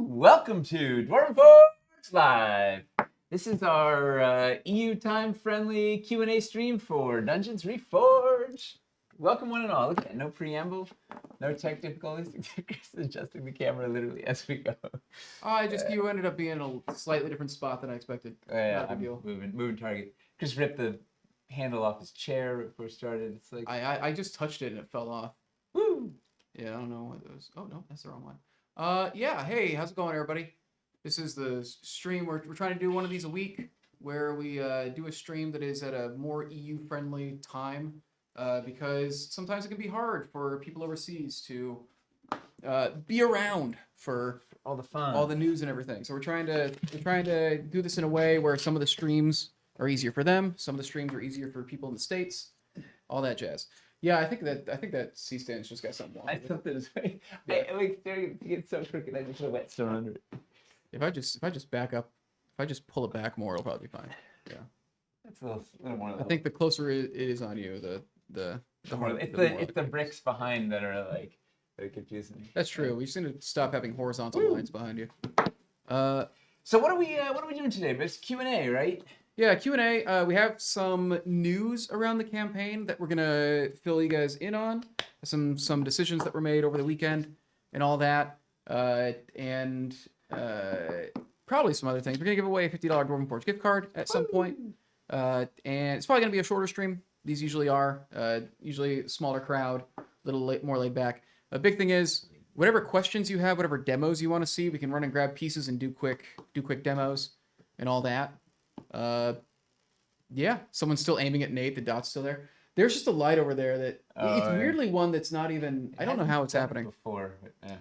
Welcome to Reforged Live. This is our EU time-friendly Q&A stream for Dungeons Reforged. Welcome one and all. Look at that, no preamble, no tech difficulties. Chris is adjusting the camera literally as we go. You ended up being in a slightly different spot than I expected. Yeah, I'm moving target. Chris ripped the handle off his chair before we started. It's like I just touched it and it fell off. woo. Yeah, I don't know what it was. Oh no, that's the wrong one. Yeah, hey, how's it going, everybody? This is the stream. We're trying to do one of these a week where we do a stream that is at a more EU-friendly time because sometimes it can be hard for people overseas to be around for all the fun, all the news and everything. So we're trying to do this in a way where some of the streams are easier for them, some of the streams are easier for people in the States, all that jazz. Yeah, I think that C-stand's just got something wrong. I thought that was right. Yeah. I like staring to get so crooked. I just put a whetstone under it. If I just back up, if I just pull it back more, it'll probably be fine. Yeah. That's a little more. I think the closer it is on you, the more. It's the bricks behind that are like confusing me. That's true. We just need to stop having horizontal lines behind you. So what are we doing today? It's Q&A, right? Yeah, Q&A. We have some news around the campaign that we're gonna fill you guys in on. Some decisions that were made over the weekend and all that, and probably some other things. We're gonna give away a $50 Dwarven Forge gift card at some point, and it's probably gonna be a shorter stream. These usually are. Usually smaller crowd, a little more laid back. A big thing is whatever questions you have, whatever demos you want to see, we can run and grab pieces and do quick demos and all that. Yeah, someone's still aiming at Nate. The dot's still there. There's just a light over there that it's weirdly one that's not even. I don't know how it's happening. Before,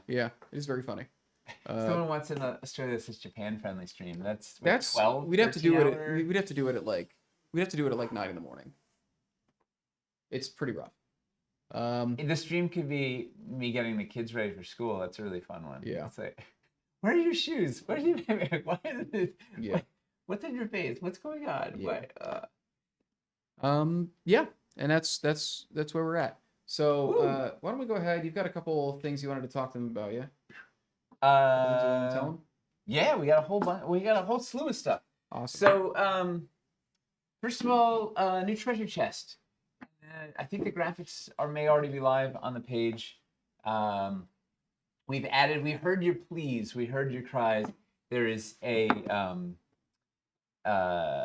yeah, it is very funny. Someone wants in Australia this is Japan-friendly stream. That's 12. We'd have to do it. We'd have to do it at like 9 in the morning. It's pretty rough. The stream could be me getting the kids ready for school. That's a really fun one. Yeah. It's like, where are your shoes? Where are you? Why is this? Yeah. What's in your face? What's going on? Yeah. Yeah, and that's where we're at. So why don't we go ahead? You've got a couple things you wanted to talk to them about, yeah? Tell them? Yeah, we got a whole bunch. We got a whole slew of stuff. Awesome. So, first of all, new treasure chest. I think the graphics may already be live on the page. We've added. We heard your pleas. We heard your cries. There is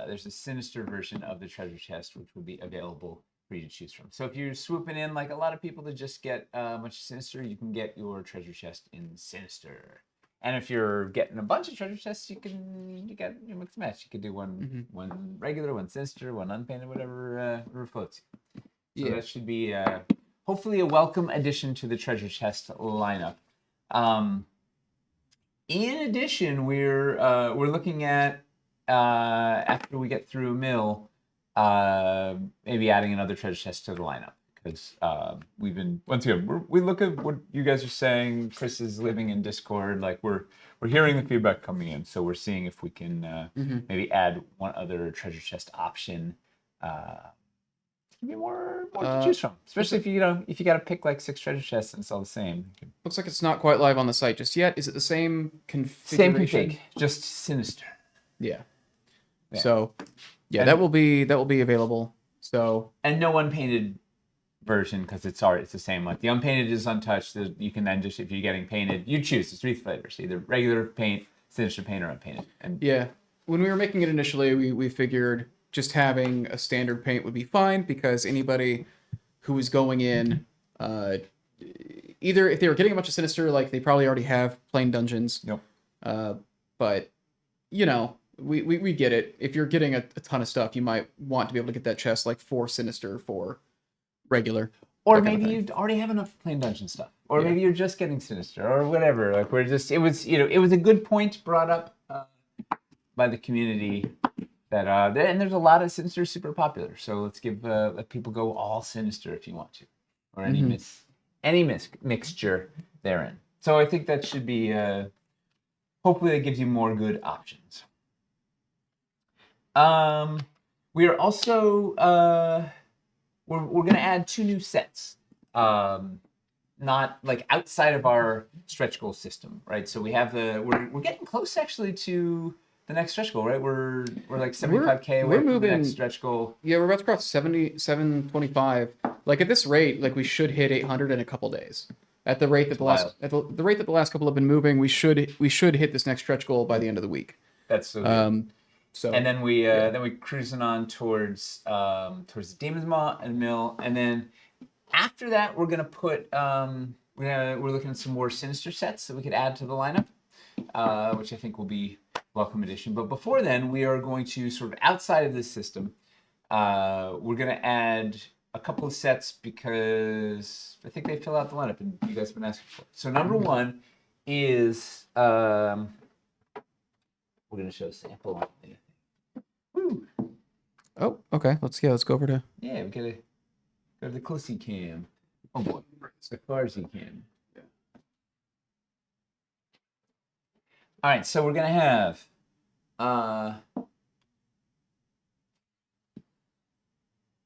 there's a sinister version of the treasure chest which will be available for you to choose from. So if you're swooping in like a lot of people to just get a bunch of sinister, you can get your treasure chest in sinister. And if you're getting a bunch of treasure chests, you get your mix and match. You could do one regular, one sinister, one unpainted, whatever floats. So that should be hopefully a welcome addition to the treasure chest lineup. In addition, we're looking at after we get through mill, maybe adding another treasure chest to the lineup because we've been we look at what you guys are saying. Chris is living in Discord, like we're hearing the feedback coming in, so we're seeing if we can maybe add one other treasure chest option. Give you more to choose from, especially if you got to pick like 6 treasure chests and it's all the same. Looks like it's not quite live on the site just yet. Is it the same configuration? Same config, just sinister. Yeah. So, yeah, that will be available. So and no unpainted version because it's the same. Like the unpainted is untouched. You can then just if you're getting painted, you choose the 3 flavors, either regular paint, sinister paint, or unpainted. And yeah, when we were making it initially, we figured just having a standard paint would be fine because anybody who was going in, either if they were getting a bunch of sinister, like they probably already have plain dungeons. Yep. But we get it. If you're getting a ton of stuff, you might want to be able to get that chest like 4 sinister, 4 regular. Or maybe you already have enough plain dungeon stuff. Or maybe you're just getting sinister or whatever. Like it was a good point brought up by the community that and there's a lot of sinister super popular. So let's let people go all sinister if you want to. Or any mixture therein. So I think that should be hopefully that gives you more good options. We are also we're going to add 2 new sets. not like outside of our stretch goal system, right? So we have we're getting close actually to the next stretch goal, right? We're like 75K away we're from the next moving. stretch goal. Yeah, we're about to cross 725. Like at this rate, like we should hit 800 in a couple days. At the rate that It's wild. the rate that the last couple have been moving, we should hit this next stretch goal by the end of the week. That's so good. So And then yeah. we cruising on towards the Demon's Maw and Mill, and then after that we're gonna put we're looking at some more Sinister sets that we could add to the lineup, which I think will be welcome addition. But before then, we are going to sort of outside of this system. We're gonna add a couple of sets because I think they fill out the lineup, and you guys have been asking for it. So number one is we're gonna show a sample on it. Woo! Oh, okay. Let's go over to. Yeah, we gotta go to the closey cam. Oh boy, the farsy cam. Yeah. All right, so we're gonna have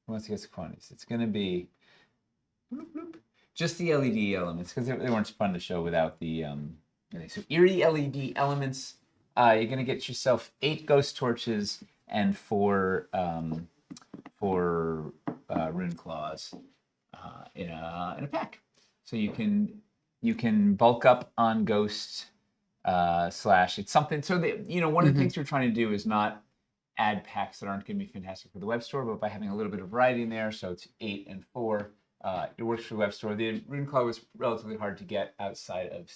once you get the quantities, it's gonna be just the LED elements because they weren't fun to show without the so eerie LED elements. You're gonna get yourself 8 ghost torches and 4 rune claws in a pack. So you can bulk up on ghost slash. It's something. So one of the things we're trying to do is not add packs that aren't going to be fantastic for the web store, but by having a little bit of variety in there, so it's 8 and 4. It works for the web store. The rune claw was relatively hard to get outside of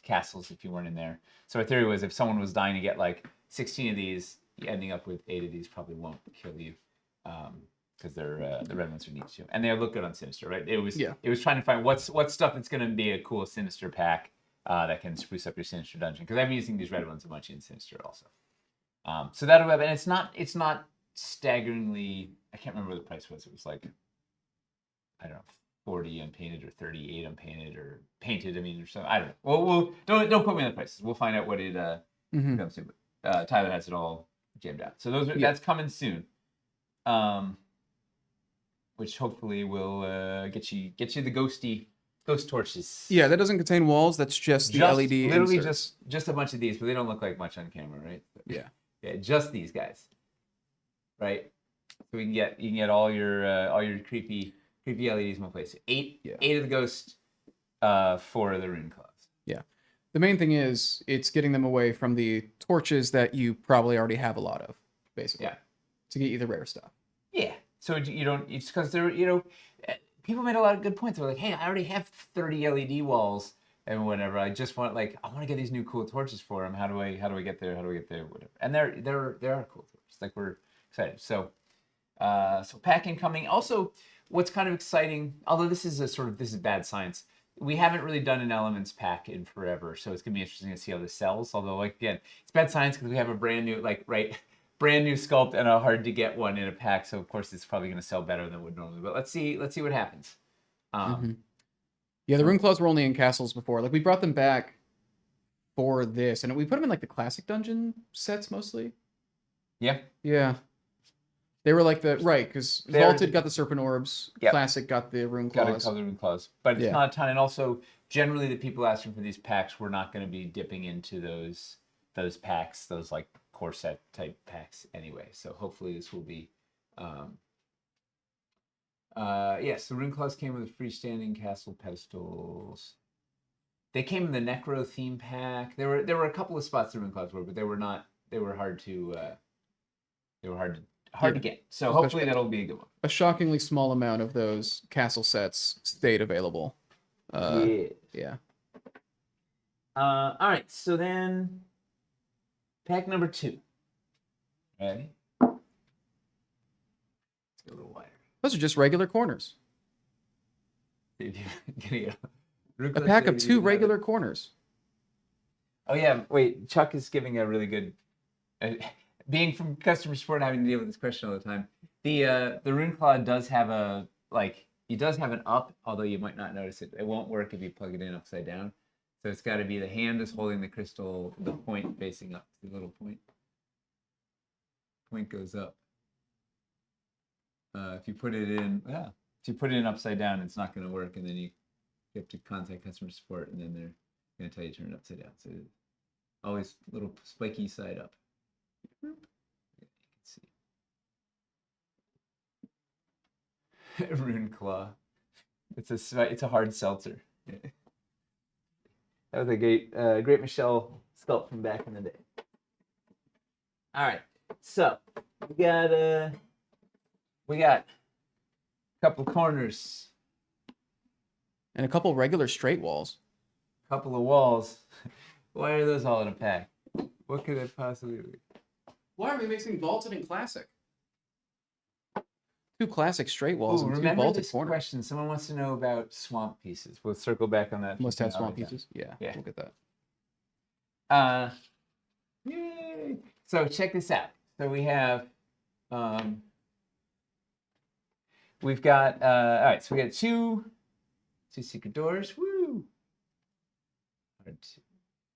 castles if you weren't in there. So our theory was if someone was dying to get like 16 of these, ending up with 8 of these probably won't kill you, because they're the red ones are neat too, and they look good on Sinister, right? It was trying to find what stuff that's going to be a cool Sinister pack that can spruce up your Sinister dungeon, because I'm using these red ones a bunch in Sinister also. So that'll have, and it's not staggeringly. I can't remember what the price was. It was like, I don't know, 40 unpainted or 38 unpainted or painted. I mean, or something. I don't know. We'll don't quote me on the prices. We'll find out what it comes to. But Tyler has it all jammed out. So that's coming soon. Which hopefully will get you the ghost torches. Yeah, that doesn't contain walls. That's just the LED. Literally inserts. just a bunch of these, but they don't look like much on camera, right? Yeah. Yeah, just these guys, right? So you can get all your creepy LEDs in one place. 8 of the ghosts, 4 of the rune claws. Yeah. The main thing is it's getting them away from the torches that you probably already have a lot of, basically. Yeah. To get you the rare stuff. Yeah. So you don't. It's because they're people made a lot of good points. They're like, hey, I already have 30 LED walls and whatever. I just want I want to get these new cool torches for them. How do I get there? How do I get there? Whatever. And there are cool torches. Like, we're excited. So pack incoming. Also, what's kind of exciting, although this is bad science. We haven't really done an elements pack in forever, so it's gonna be interesting to see how this sells. Although, again, it's bad science because we have a brand new brand new sculpt and a hard to get one in a pack. So of course it's probably going to sell better than it would normally. But let's see what happens. Yeah, the rune claws were only in castles before. Like, we brought them back for this, and we put them in like the classic dungeon sets mostly. Yeah. Yeah. They were like because Vaulted got the Serpent Orbs, Classic got the Rune Claws. Got the Rune Claws. But it's not a ton. And also, generally, the people asking for these packs, we're not going to be dipping into those packs, those like core set type packs anyway. So hopefully this will be... yes, the Rune Claws came with freestanding castle pedestals. They came in the Necro theme pack. There were a couple of spots the Rune Claws were, but they were hard to... hard to get. So hopefully that'll be a good one. A shockingly small amount of those castle sets stayed available. Yeah. All right. So then, pack number 2. Ready? Let's go a little wider. Those are just regular corners. A pack of 2 regular corners. Oh yeah. Wait. Chuck is giving a really good. Being from customer support, having to deal with this question all the time. The Rune Claw does have an up, although you might not notice it. It won't work if you plug it in upside down. So it's got to be the hand is holding the crystal, the point facing up. The little point. Point goes up. If you put it in upside down, it's not going to work, and then you You have to contact customer support, and then they're going to tell you to turn it upside down. So always little spiky side up. You can see. Rune Claw. It's a hard seltzer. That was a great Michelle sculpt from back in the day. All right, so we got a couple corners, And a couple regular straight walls. couple of walls. Why are those all in a pack? What could it possibly be? Why are we mixing vaulted and classic? 2 classic straight walls and 2 remember vaulted this corners. question. Someone wants to know about swamp pieces. We'll circle back on that. Must have swamp another time. pieces. Yeah, Yeah. we'll get that. Yay! So check this out. So we have, we've got, all right. So we got two secret doors. Woo!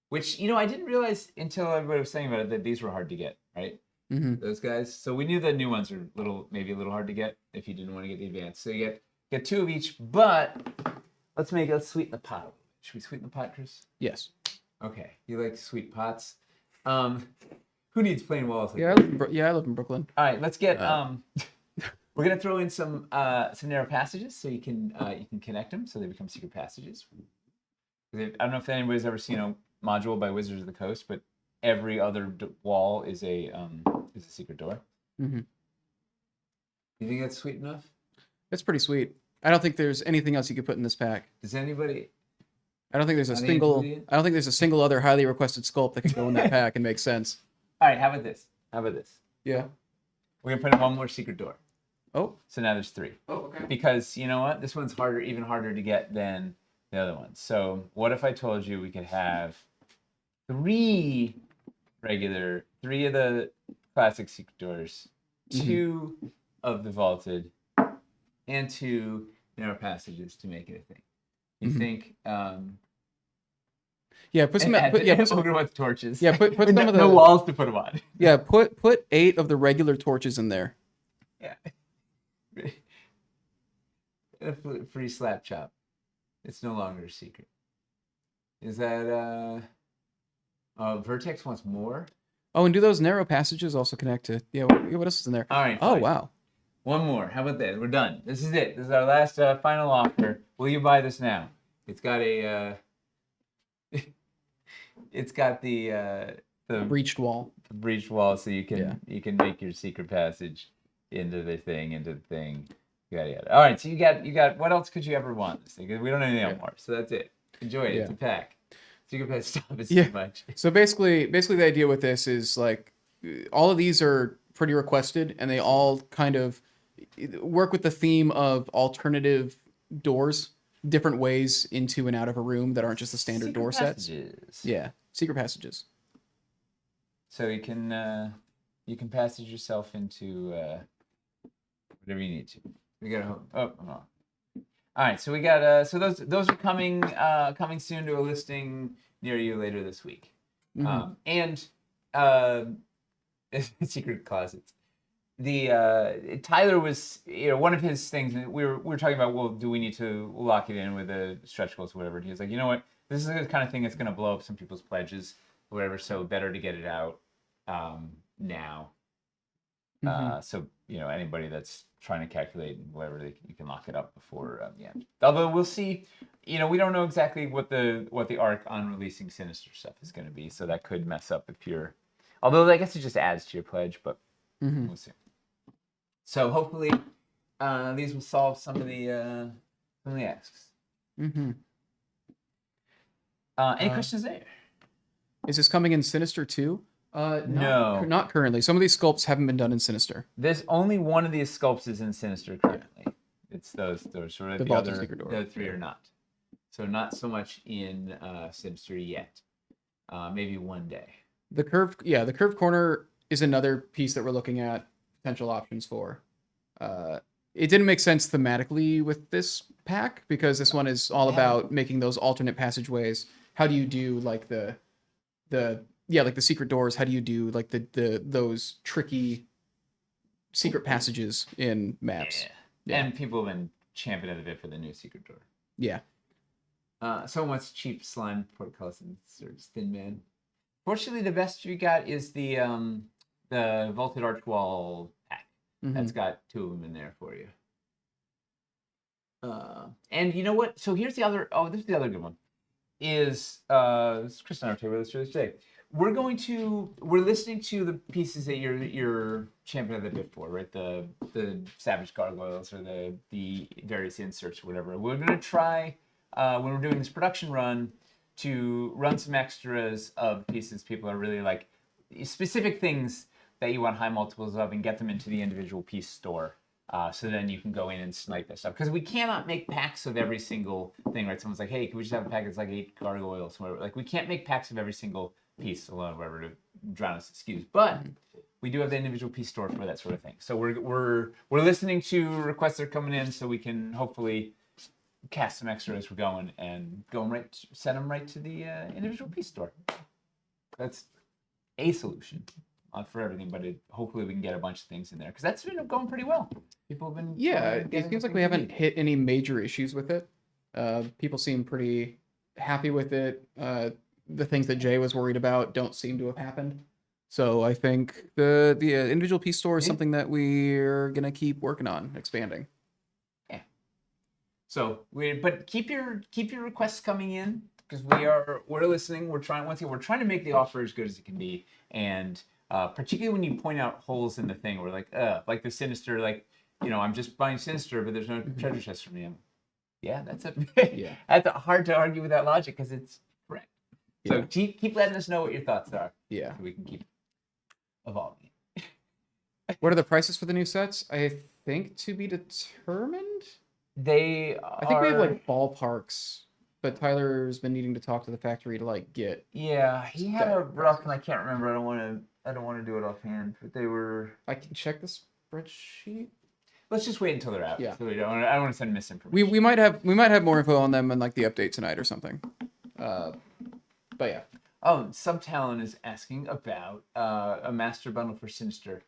Which I didn't realize until everybody was saying about it that these were hard to get, right? Mm-hmm. Those guys. So we knew the new ones are maybe a little hard to get if you didn't want to get the advanced. So you get 2 of each, but let's sweeten the pot. Should we sweeten the pot, Chris? Yes. Okay. You like sweet pots. Who needs plain walls? Yeah, I live in Brooklyn. All right, let's get. We're gonna throw in some narrow passages so you can connect them so they become secret passages. I don't know if anybody's ever seen a module by Wizards of the Coast, but every other wall is a secret door. Mm-hmm. You think that's sweet enough? That's pretty sweet. I don't think there's anything else you could put in this pack. Does anybody? I don't think there's a single other highly requested sculpt that could go in that pack and make sense. All right, how about this? Yeah. We're gonna put in one more secret door. Oh. So now there's 3. Oh, okay. Because you know what? This one's even harder to get than the other one. So what if I told you we could have 3 of the classic secret doors, 2 of the vaulted, and 2 narrow passages to make it a thing? You think? Yeah, put some. We're gonna want torches. Yeah, put some of the no walls to put them on. Yeah, put 8 of the regular torches in there. Yeah. A free slap chop. It's no longer a secret. Is that Vertex wants more? Oh, and do those narrow passages also connect to? Yeah. What else is in there? All right. Oh, fine. wow. One more. How about that? We're done. This is it. This is our last final offer. Will you buy this now? It's got a. It's got the breached wall. The breached wall, so you can make your secret passage into the thing. Yada yada. All right. So you got. What else could you ever want? This thing? We don't have anything more. So that's it. Enjoy it. Yeah. It's a pack. Secret passage stop is too much. So basically the idea with this is like all of these are pretty requested, and they all kind of work with the theme of alternative doors, different ways into and out of a room that aren't just the standard secret door passages. sets. Yeah, secret passages. So you can passage yourself into whatever you need to. We got All right, so we got so those are coming soon to a listing near you later this week. Mm-hmm. And secret closets. The Tyler was one of his things. We were talking about, well, do we need to lock it in with a stretch goals or whatever? And he was like, you know what, this is the kind of thing that's going to blow up some people's pledges or whatever. So better to get it out now. Mm-hmm. So anybody that's trying to calculate whatever, you can lock it up before the end. Although we'll see. We don't know exactly what the arc on releasing Sinister stuff is going to be, so that could mess up if you're. Although I guess it just adds to your pledge, but we'll see. So hopefully, these will solve some of the asks. Mm-hmm. Any questions there? Is this coming in Sinister too? No, not currently. Some of these sculpts haven't been done in Sinister. There's only one of these sculpts is in Sinister currently. Yeah. It's those sort of the other the other 3 are not. So not so much in Sinister yet. Maybe one day. The curved corner is another piece that we're looking at potential options for. It didn't make sense thematically with this pack because this one is all about making those alternate passageways. How do you do like the secret doors? How do you do like those tricky secret passages in maps? Yeah. And people have been champing at the bit for the new secret door. Yeah. Someone wants cheap slime portcullis and Surge Thin Man. Fortunately, the best we got is the Vaulted Arch Wall pack. That's got 2 of them in there for you. And you know what? So here's the other. Oh, this is the other good one. Is Chris and I were talking about this earlier today. We're listening to the pieces that you're championing the bit for, right? The Savage Gargoyles or the various inserts or whatever. We're gonna try when we're doing this production run to run some extras of pieces people are really like, specific things that you want high multiples of, and get them into the individual piece store. So then you can go in and snipe that stuff. Because we cannot make packs of every single thing, right? Someone's like, hey, can we just have a pack that's like 8 gargoyles? Whatever. Like, we can't make packs of every single piece alone, whatever, to drown us excuse. But we do have the individual piece store for that sort of thing. So we're listening to requests that are coming in, so we can hopefully cast some extra as we're going and send them right to the individual piece store. That's a solution. Not for everything, but hopefully we can get a bunch of things in there, because that's been going pretty well. People have been It seems like we haven't hit any major issues with it. People seem pretty happy with it. The things that Jay was worried about don't seem to have happened. So I think the individual piece store is something that we're gonna keep working on expanding. Yeah. So but keep your requests coming in, because we're listening. We're trying to make the offer as good as it can be, and particularly when you point out holes in the thing, we're like the Sinister, like, I'm just buying Sinister, but there's no treasure chest for me. Yeah, that's that's hard to argue with that logic, because it's correct. So keep letting us know what your thoughts are. Yeah, so we can keep evolving. What are the prices for the new sets? I think to be determined. I think we have like ballparks, but Tyler's been needing to talk to the factory to like get. Yeah, he had a rough, and I can't remember. I don't want to do it offhand, but they were. I can check the spreadsheet. Let's just wait until they're out. Yeah. So I don't want to send misinformation. We might have more info on them in like the update tonight or something. But yeah. Oh, Subtalon is asking about a master bundle for Sinister.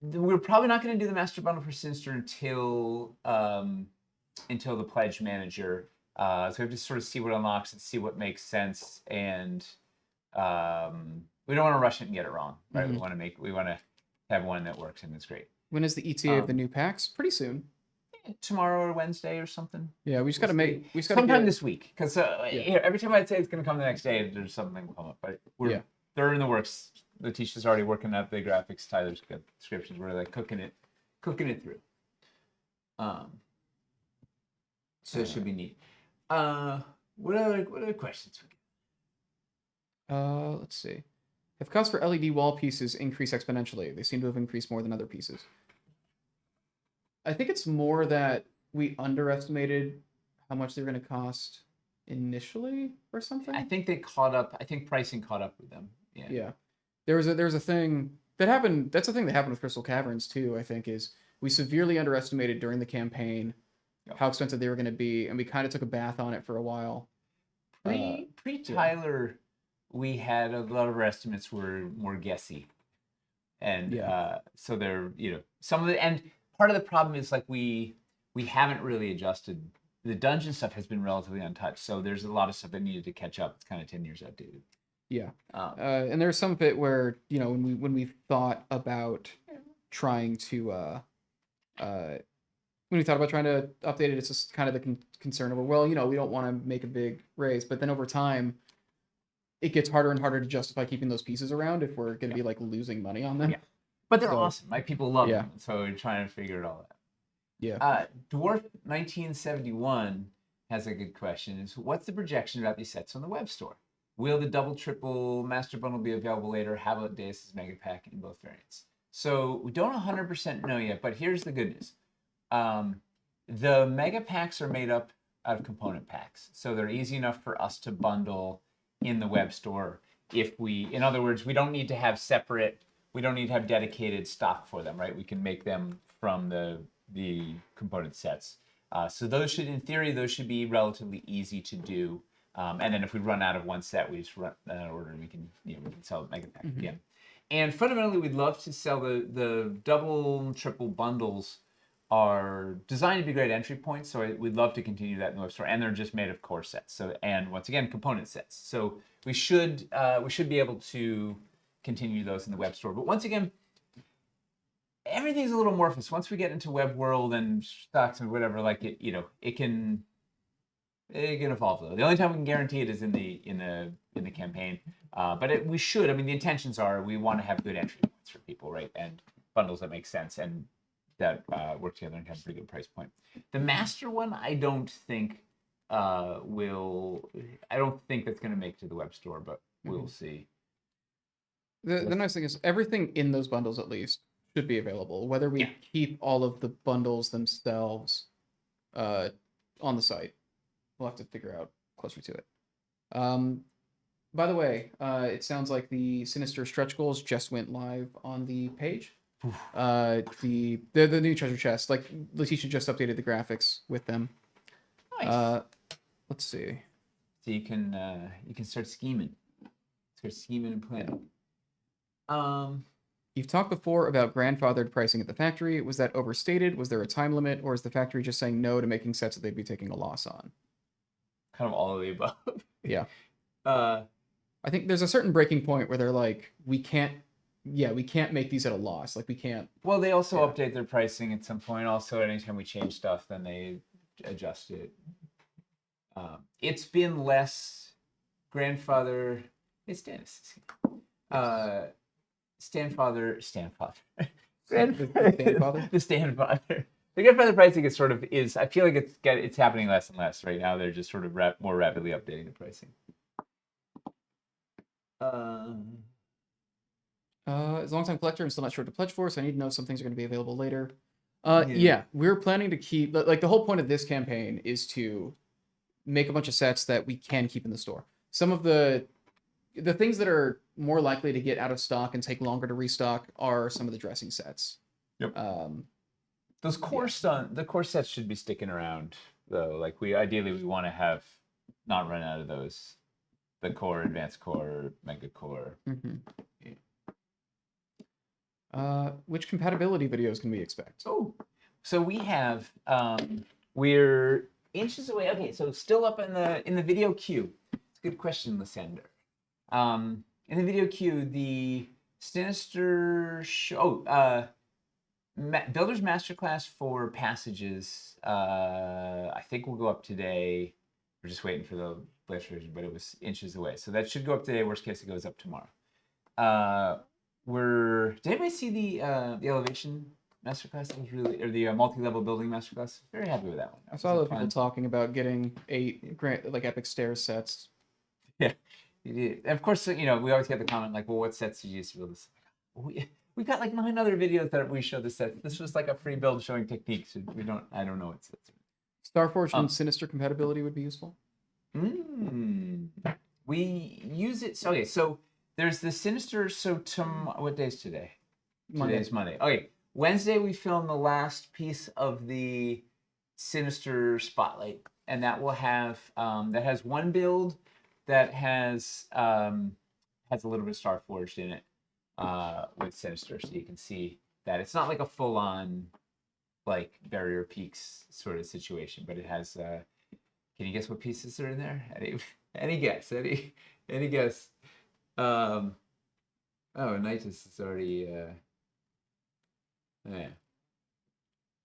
We're probably not going to do the master bundle for Sinister until the pledge manager. So we have to sort of see what unlocks and see what makes sense, and we don't want to rush it and get it wrong, right? Mm-hmm. We want to have one that works and it's great. When is the ETA of the new packs? Pretty soon. Tomorrow or Wednesday or something. Yeah, we just got to sometime this week, because every time I'd say it's going to come the next day, there's something come up. But they're in the works. Letitia's already working out the graphics. Tyler's got descriptions. We're like cooking it through. So it should be neat. What other questions we got? Let's see. If costs for LED wall pieces increase exponentially, they seem to have increased more than other pieces. I think it's more that we underestimated how much they were going to cost initially or something. I think they caught up. I think pricing caught up with them. Yeah. Yeah. There was a thing that happened. That's a thing that happened with Crystal Caverns too, I think, is we severely underestimated during the campaign how expensive they were going to be, and we kind of took a bath on it for a while. Pre-Tyler, we had a lot of our estimates were more guessy. And so they're, some of the, and part of the problem is like we haven't really adjusted. The dungeon stuff has been relatively untouched, so there's a lot of stuff that needed to catch up. It's kind of 10 years outdated. Yeah. And there's some bit where, when we thought about trying to update it, it's just kind of the concern of, well, we don't want to make a big raise, but then over time it gets harder and harder to justify keeping those pieces around if we're going to be like losing money on them. Yeah. But they're awesome. Like, people love them. So we're trying to figure it all out. Yeah. Dwarf 1971 has a good question. Is what's the projection about these sets on the web store? Will the double, triple master bundle be available later? How about Deus's mega pack in both variants? So we don't 100% know yet, but here's the good news. The mega packs are made up out of component packs. So they're easy enough for us to bundle in the web store. In other words, we don't need to have dedicated stock for them, right? We can make them from the component sets. So those should be relatively easy to do. And then if we run out of one set, we just run that order, and we can sell the mega pack again. And fundamentally, we'd love to sell the double and triple bundles are designed to be great entry points. So we'd love to continue that in the web store, and they're just made of core sets. So and once again, component sets. So we should be able to continue those in the web store. But once again, everything's a little amorphous. Once we get into web world and stocks and whatever, like it can evolve though. The only time we can guarantee it is in the campaign. But we should. I mean, the intentions are we want to have good entry points for people, right? And bundles that make sense and that work together and have a pretty good price point. The master one, I don't think will. I don't think that's going to make it to the web store, but we'll see. The nice thing is everything in those bundles at least should be available. Whether we keep all of the bundles themselves on the site, we'll have to figure out closer to it. By the way, it sounds like the Sinister stretch goals just went live on the page. The new treasure chest, like Letitia just updated the graphics with them. Nice. Let's see. So you can start scheming and planning. You've talked before about grandfathered pricing at the factory. Was that overstated? Was there a time limit, or is the factory just saying no to making sets that they'd be taking a loss on? Kind of all of the above. Yeah. I think there's a certain breaking point where they're like, we can't make these at a loss. Like we can't. Well, they also update their pricing at some point. Also, anytime we change stuff, then they adjust it. It's been less grandfather. It's Dennis. Stanfather. The Stanfather? The Stanfather. The grandfather pricing is. I feel like it's happening less and less right now. They're just sort of more rapidly updating the pricing. As a long-time collector, I'm still not sure what to pledge for, so I need to know some things are going to be available later. Yeah, we're planning to keep, like, the whole point of this campaign is to make a bunch of sets that we can keep in the store. Some of the things that are more likely to get out of stock and take longer to restock are some of the dressing sets. Yep. Those core the core sets should be sticking around though. Like ideally we want to have not run out of those. The core, advanced core, mega core. Mm-hmm. Which compatibility videos can we expect? Oh, so we have we're inches away. Okay, so still up in the video queue. It's a good question, Lysander. In the video queue, the Sinister Builder's Masterclass for Passages. I think will go up today. We're just waiting for the latest version, but it was inches away, so that should go up today. Worst case, it goes up tomorrow. Did anybody see the elevation masterclass? That was really, or the multi-level building masterclass. Very happy with that one. I saw a lot of people talking about getting 8 epic stairs sets. Yeah, you did. And of course, we always get the comment like, "Well, what sets did you use to build this?" We got like 9 other videos that we showed the sets. This was like a free build showing techniques. I don't know what sets. Starforged and Sinister compatibility would be useful. We use it. Okay, so there's the Sinister. So what day is today? Monday. Today's Monday. Okay, Wednesday we filmed the last piece of the Sinister Spotlight, and that will have that has one build that has a little bit of Starforged in it with Sinister, so you can see that it's not like a full-on like Barrier Peaks sort of situation, but it has. Can you guess what pieces are in there? Any guess? Any guess? Oh, Nitus is already. Yeah.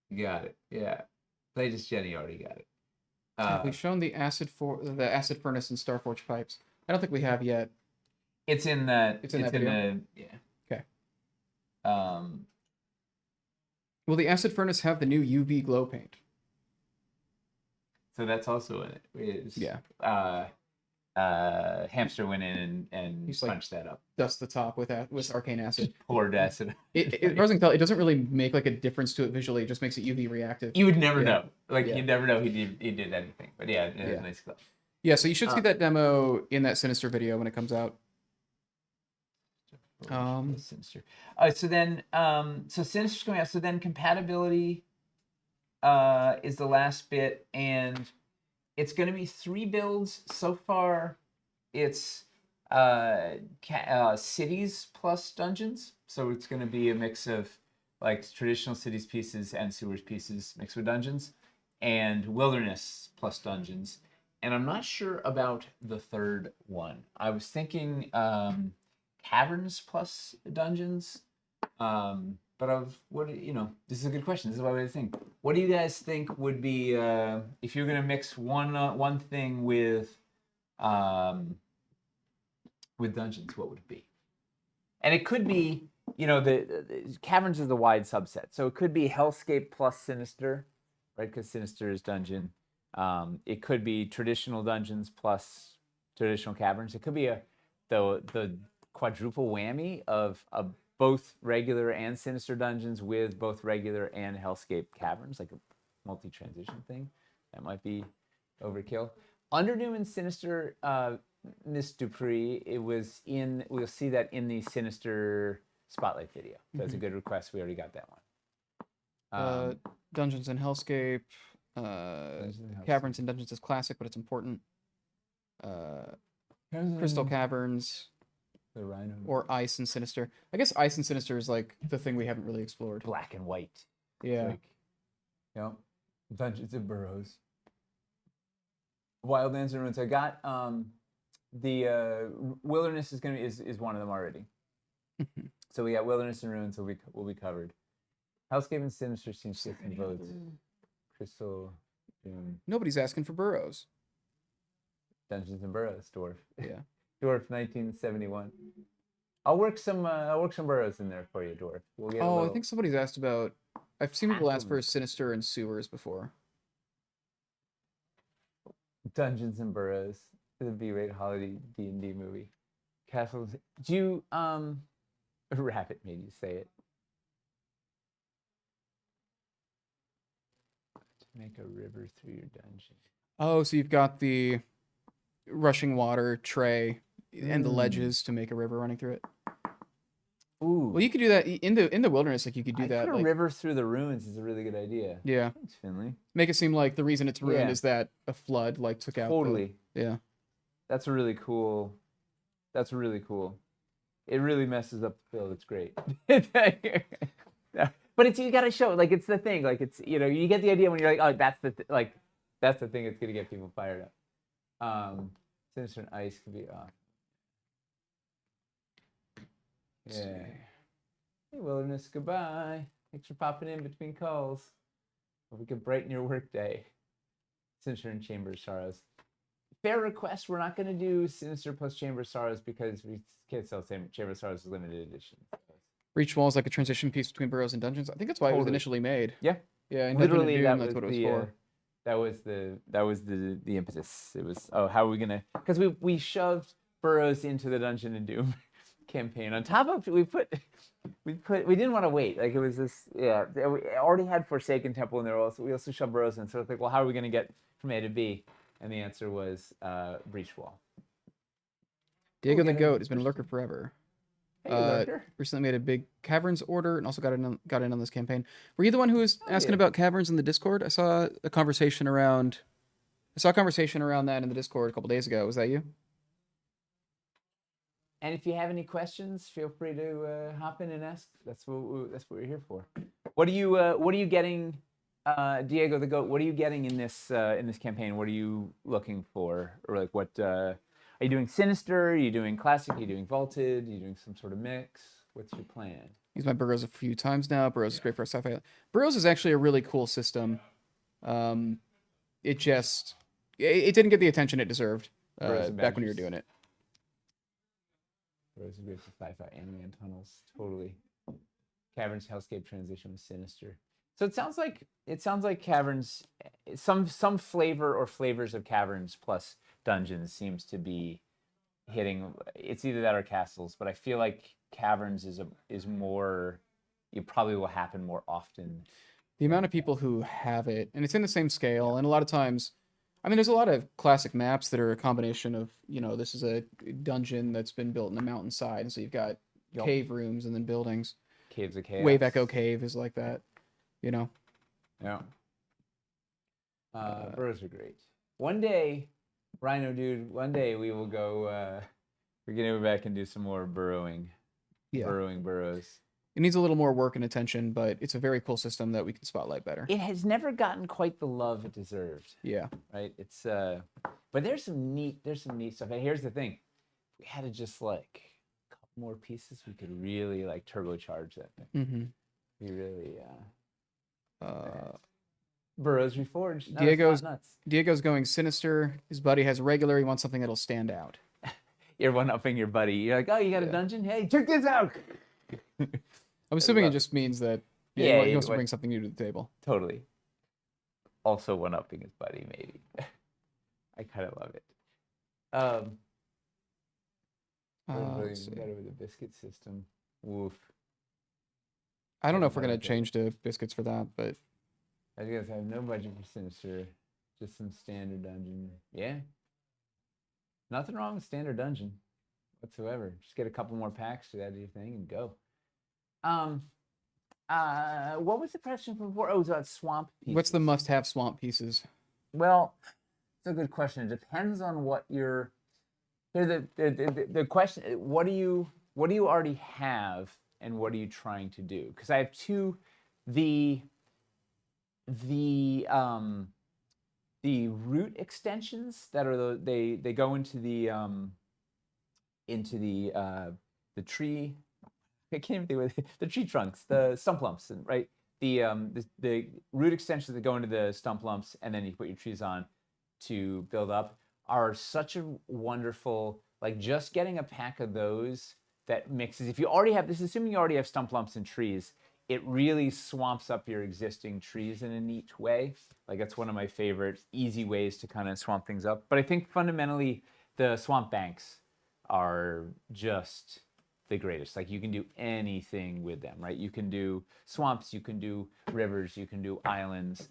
You got it. Yeah. Latest Jenny already got it. Have we shown the acid furnace and Starforged pipes? I don't think we have yet. It's in that. It's in that video. Yeah. Okay. Will the acid furnace have the new UV glow paint? So that's also in it. Yeah. Hamster went in and punched that up. Dust the top with arcane acid. Poured acid. It doesn't really make like a difference to it visually. It just makes it UV reactive. You would never know. You'd never know he did anything. But yeah, it was nice stuff. Yeah, so you should see that demo in that Sinister video when it comes out. Sinister. All right, so then so Sinister's coming out. So then compatibility is the last bit, and it's going to be 3 builds so far. It's cities plus dungeons, so it's going to be a mix of like traditional cities pieces and sewers pieces mixed with dungeons, and wilderness plus dungeons. And I'm not sure about the third one. I was thinking caverns plus dungeons. But what this is a good question. This is what I think. What do you guys think would be if you're gonna mix one thing with dungeons? What would it be? And it could be, the caverns is a wide subset. So it could be Hellscape plus Sinister, right? Because Sinister is dungeon. It could be traditional dungeons plus traditional caverns. It could be the quadruple whammy of both regular and Sinister dungeons with both regular and Hellscape caverns, like a multi-transition thing. That might be overkill. Underdoom and Sinister, Miss Dupree, we'll see that in the Sinister Spotlight video. That's a good request. We already got that one. Dungeons and Hellscape. Caverns and Dungeons is classic, but it's important. Crystal Caverns. The Rhino. Or Ice and Sinister. I guess Ice and Sinister is like the thing we haven't really explored. Black and white. Yeah. Dungeons and Burrows. Wildlands and Ruins. I got the Wilderness is one of them already. So we got Wilderness and Ruins will be covered. Hellscape and Sinister seems to get votes. Crystal Doom. Nobody's asking for Burrows. Dungeons and Burrows, Dwarf. Yeah. Dwarf 1971. I'll work some Burrows in there for you, Dwarf. We'll get I think somebody's asked about. I've seen people ask for Sinister and Sewers before. Dungeons and Burrows. The B-rate holiday D&D movie. Castles. Do you Rabbit made you say it. To make a river through your dungeon. Oh, so you've got the rushing water tray and the ledges to make a river running through it. Ooh. Well, you could do that in the wilderness. Like you could do that. A river through the ruins is a really good idea. Yeah. Thanks, Finley. Make it seem like the reason it's ruined is that a flood like took out. Totally. Yeah. That's really cool. It really messes up the field. It's great. But you got to show like it's the thing. Like it's you get the idea when you're like, oh, that's the thing that's gonna get people fired up. Sinister and Ice could be off. Yeah. Hey, Wilderness, goodbye. Thanks for popping in between calls. Hope we could brighten your workday. Sinister and Chamber of Sorrows. Fair request. We're not going to do Sinister plus Chamber of Sorrows because we can't sell Chamber of Sorrows limited edition. Breach Wall is like a transition piece between Burrows and Dungeons. I think that's why it was initially made. Yeah. Yeah. And literally, that's what it was for. That was the impetus. It was how are we gonna? Because we shoved Burrows into the Dungeon and Doom campaign. On top of we didn't want to wait. Like it was this. Yeah. We already had Forsaken Temple in there. We also shoved Burrows in. So it's like, well, how are we gonna get from A to B? And the answer was Breach Wall. Diego the Goat has been a lurker forever. Hey, lurker. Recently made a big Caverns order and also got in on this campaign. Were you the one who was asking about Caverns in the Discord? I saw a conversation around that in the Discord a couple days ago. Was that you? And if you have any questions, feel free to hop in and ask. That's what we're here for. What are you getting? Diego the Goat, what are you getting in this campaign? What are you looking for? Or like what are you doing Sinister? Are you doing Classic? Are you doing Vaulted? Are you doing some sort of mix? What's your plan? Used my Burrows a few times now. Burrows is great for a sci-fi. Burrows is actually a really cool system. It didn't get the attention it deserved back when you were doing it. Burrows is great for sci-fi, anime, and tunnels. Totally. Caverns, Hellscape transition with Sinister. So it sounds like Caverns, some flavor or flavors of Caverns plus Dungeons seems to be hitting. It's either that or Castles, but I feel like Caverns is more. It probably will happen more often. The amount of people who have it, and it's in the same scale, and a lot of times, I mean, there's a lot of classic maps that are a combination of, this is a dungeon that's been built in the mountainside, and so you've got cave rooms and then buildings. Caves of Chaos. Wave Echo Cave is like that. Yeah. Burrows are great. One day, Rhino dude, we will go, we're going to go back and do some more burrowing. Yeah. Burrowing burrows. It needs a little more work and attention, but it's a very cool system that we can spotlight better. It has never gotten quite the love it deserved. Yeah. Right. It's but there's some neat stuff. And here's the thing: if we had to just like a couple more pieces, we could really like turbocharge that thing. Mm-hmm. We really Burroughs Reforged. No, Diego's it's not nuts. Diego's going sinister. His buddy has regular. He wants something that'll stand out. You're one-upping your buddy. You're like, oh, you got a dungeon? Hey, check this out. I'm assuming it just means that he wants to bring something new to the table. Totally. Also one-upping his buddy, maybe. I kind of love it. Better with the biscuit system. Woof. I don't know if we're gonna change to biscuits for that, but I guess I have no budget for Sinister. Just some standard dungeon. Yeah. Nothing wrong with standard dungeon whatsoever. Just get a couple more packs to add to your thing and go. What was the question before? Oh, it was about swamp pieces. What's the must-have swamp pieces? Well, it's a good question. It depends on what you're. The question: what do you already have, and what are you trying to do? Because I have two. The root extensions that are they go into the tree. I can't even think of it. The tree trunks, the stump lumps, and right the root extensions that go into the stump lumps, and then you put your trees on to build up, are such a wonderful, like, just getting a pack of those that mixes. If you already have this, assuming you already have stump lumps and trees, it really swamps up your existing trees in a neat way. Like, that's one of my favorite easy ways to kind of swamp things up. But I think fundamentally the swamp banks are just the greatest. Like, you can do anything with them, right? You can do swamps, you can do rivers, you can do islands.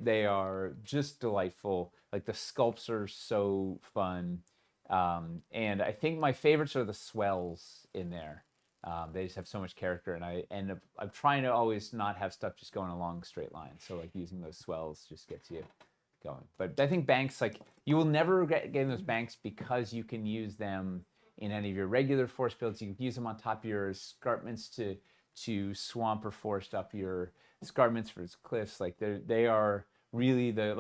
They are just delightful. Like, the sculpts are so fun. And I think my favorites are the swells in there. They just have so much character, and I'm trying to always not have stuff just going along straight lines. So like using those swells just gets you going. But I think banks, like, you will never get those banks because you can use them in any of your regular forest builds. You can use them on top of your escarpments to swamp or forest up your escarpments for its cliffs. Like, they are really of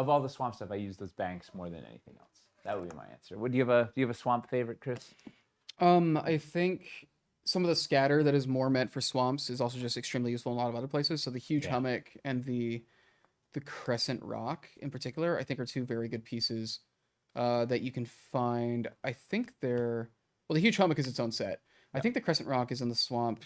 all the swamp stuff, I use those banks more than anything else. That would be my answer. Do you have a swamp favorite, Chris? I think some of the scatter that is more meant for swamps is also just extremely useful in a lot of other places. So the huge hummock and the crescent rock in particular, I think, are two very good pieces that you can find. I think the huge hummock is its own set. I think the crescent rock is in the swamp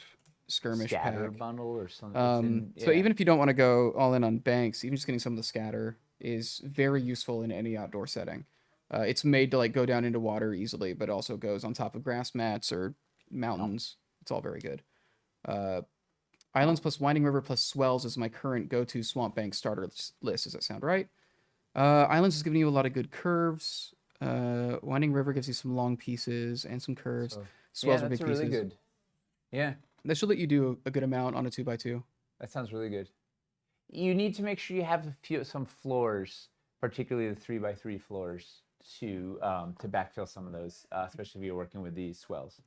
skirmish scatter pack bundle or something. So even if you don't want to go all in on banks, even just getting some of the scatter is very useful in any outdoor setting. It's made to like go down into water easily, but also goes on top of grass mats or mountains. It's all very good. Islands plus Winding River plus Swells is my current go-to swamp bank starter list. Does that sound right? Islands is giving you a lot of good curves. Winding River gives you some long pieces and some curves. Swells are big pieces. Really good. Yeah. That should let you do a good amount on a 2x2. That sounds really good. You need to make sure you have some floors, particularly the 3x3 floors, to backfill some of those, especially if you're working with these swells.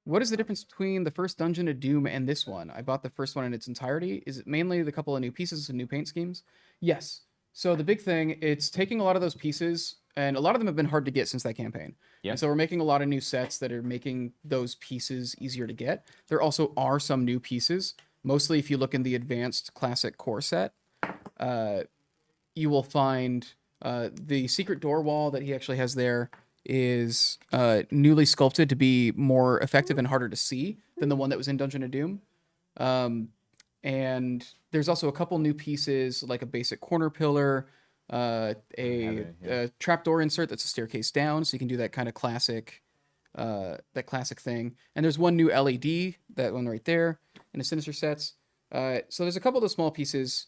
What is the difference between the first Dungeon of Doom and this one? I bought the first one in its entirety. Is it mainly the couple of new pieces and new paint schemes? Yes. So the big thing, it's taking a lot of those pieces, and a lot of them have been hard to get since that campaign. Yeah. And so we're making a lot of new sets that are making those pieces easier to get. There also are some new pieces. Mostly if you look in the advanced classic core set, you will find the secret door wall that he actually has there is newly sculpted to be more effective and harder to see than the one that was in Dungeon of Doom. And there's also a couple new pieces, like a basic corner pillar, a trapdoor insert that's a staircase down, so you can do that kind of classic thing. And there's one new LED, that one right there, in the Sinister sets. So there's a couple of those small pieces,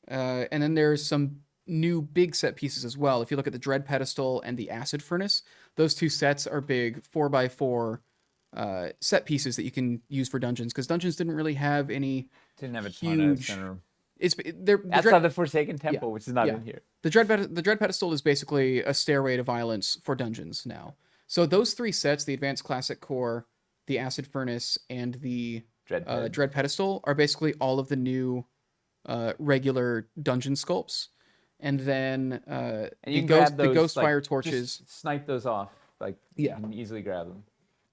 and then there's some new big set pieces as well. If you look at the Dread Pedestal and the Acid Furnace, those two sets are big 4x4 set pieces that you can use for dungeons, because dungeons didn't really have any. Didn't have a ton of center. Outside the Forsaken Temple, which is not in here. The Dread Pedestal is basically a stairway to violence for dungeons now. So those three sets, the Advanced Classic Core, the Acid Furnace, and the Dreadhead. Dread Pedestal are basically all of the new regular dungeon sculpts. And then And you can grab those, the Ghostfire like, torches. just snipe those off. Like, Yeah. you can easily grab them.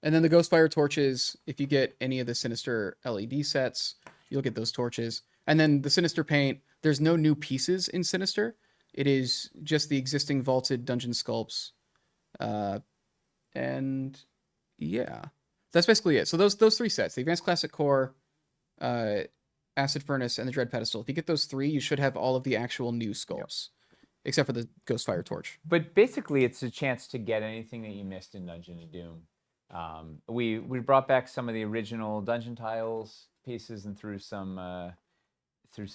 And then the Ghostfire torches, if you get any of the Sinister LED sets, you'll get those torches. And then the Sinister paint, there's no new pieces in Sinister. It is just the existing vaulted dungeon sculpts. And yeah, that's basically it. So those 3 sets, the Advanced Classic Core, Acid Furnace, and the Dread Pedestal. If you get those 3, you should have all of the actual new sculpts, except for the Ghostfire torch. But basically, it's a chance to get anything that you missed in Dungeon of Doom. We brought back some of the original dungeon tiles pieces and threw some